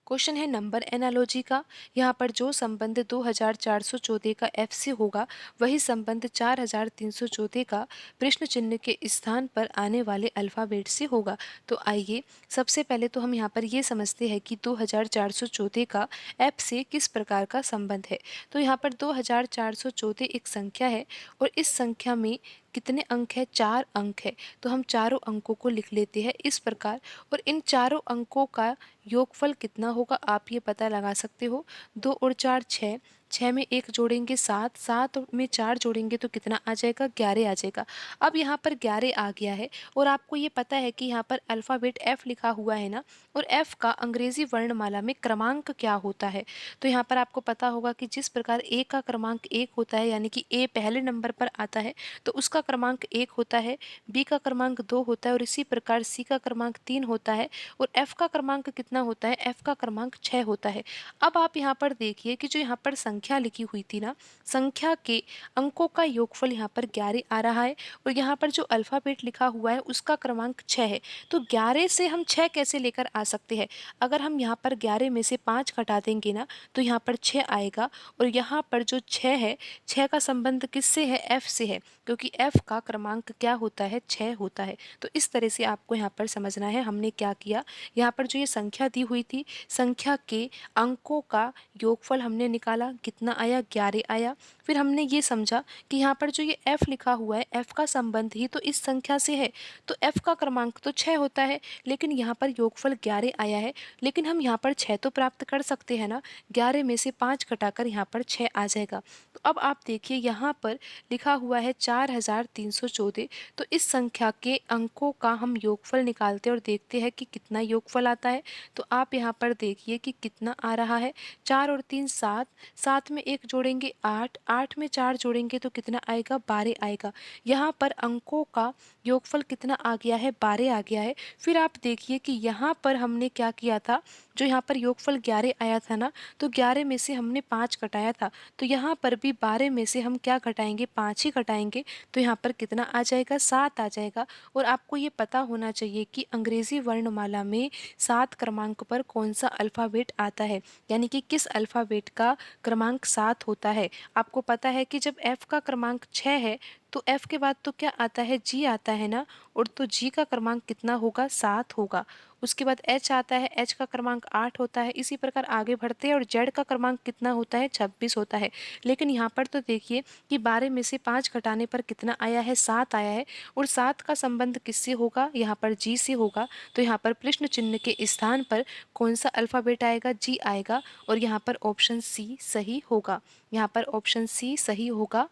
Question है number analogy का। यहाँ पर जो संबंध 2414 का एफ से होगा वही संबंध 4314 का प्रश्न चिन्ह के स्थान पर आने वाले अल्फ़ाबेट से होगा। तो आइए सबसे पहले तो हम यहाँ पर ये समझते हैं कि 2414 का एफ से किस प्रकार का संबंध है। तो यहाँ पर 2414 एक संख्या है और इस संख्या में कितने अंक है, 4 अंक है। तो हम चारों अंकों को लिख लेते हैं इस प्रकार, और इन चारों अंकों का योगफल कितना होगा आप ये पता लगा सकते हो। 2 और 4 6, 6 में 1 जोड़ेंगे 7, 7 में 4 जोड़ेंगे तो कितना आ जाएगा, 11 आ जाएगा। अब यहाँ पर 11 आ गया है और आपको ये पता है कि यहाँ पर अल्फ़ाबेट एफ लिखा हुआ है ना, और एफ का अंग्रेजी वर्णमाला में क्रमांक क्या होता है। तो यहाँ पर आपको पता होगा कि जिस प्रकार ए का क्रमांक 1 होता है, यानी कि ए पहले नंबर पर आता है तो उसका क्रमांक 1 होता है, बी का क्रमांक 2 होता है और इसी प्रकार सी का क्रमांक 3 होता है, और एफ का क्रमांक कितना होता है, एफ का क्रमांक 6 होता है। अब आप यहाँ पर देखिए कि जो यहाँ पर संख्या लिखी हुई थी ना, संख्या के अंकों का योगफल यहाँ पर 11 आ रहा है, और यहाँ पर जो अल्फ़ाबेट लिखा हुआ है उसका क्रमांक 6 है। तो 11 से हम 6 कैसे लेकर आ सकते हैं। अगर हम यहाँ पर 11 में से 5 घटा देंगे ना तो यहाँ पर 6 आएगा, और यहाँ पर जो 6 है, 6 का संबंध किससे है, एफ से है, क्योंकि एफ का क्रमांक क्या होता है, 6 होता है। तो इस तरह से आपको यहाँ पर समझना है हमने क्या किया। यहाँ पर जो ये संख्या दी हुई थी, संख्या के अंकों का योगफल हमने निकाला, कितना आया, 11 आया। फिर हमने ये समझा कि यहाँ पर जो ये f लिखा हुआ है, f का संबंध ही तो इस संख्या से है, तो f का क्रमांक तो 6 होता है, लेकिन यहाँ पर योगफल 11 आया है। लेकिन हम यहाँ पर 6 तो प्राप्त कर सकते हैं ना, 11 में से 5 घटाकर यहाँ पर 6 आ जाएगा। तो अब आप देखिए यहाँ पर लिखा हुआ है 4314, तो इस संख्या के अंकों का हम योगफल निकालते हैं और देखते हैं कि कितना योगफल आता है। तो आप यहाँ पर देखिए कि कितना आ रहा है, 4 और 3 7, 7 में 1 जोड़ेंगे 8, 8 में 4 जोड़ेंगे तो कितना आएगा, 12 आएगा। यहाँ पर अंकों का योगफल कितना आ गया है, 12 आ गया है। फिर आप देखिए कि यहाँ पर हमने क्या किया था, जो यहाँ पर योगफल 11 आया था ना, तो 11 में से हमने 5 घटाया था, तो यहाँ पर भी 12 में से हम क्या घटाएंगे, 5 ही घटाएंगे। तो यहाँ पर कितना आ जाएगा, 7 आ जाएगा। और आपको ये पता होना चाहिए कि अंग्रेजी वर्णमाला में 7 क्रमांक पर कौन सा अल्फ़ाबेट आता है, यानी कि किस अल्फ़ाबेट का क्रमांक 7 होता है। आपको पता है कि जब एफ का क्रमांक 6 है तो एफ के बाद तो क्या आता है, जी आता है ना, और तो जी का क्रमांक कितना होगा, 7 होगा। उसके बाद एच आता है, एच का क्रमांक 8 होता है। इसी प्रकार आगे बढ़ते हैं और जेड का क्रमांक कितना होता है, 26 होता है। लेकिन यहाँ पर तो देखिए कि 12 में से 5 घटाने पर कितना आया है, 7 आया है, और 7 का संबंध किससे होगा, यहाँ पर जी से होगा। तो यहाँ पर प्रश्न चिन्ह के स्थान पर कौन सा अल्फ़ाबेट आएगा, जी आएगा, और यहाँ पर ऑप्शन सी सही होगा। यहाँ पर ऑप्शन सी सही होगा।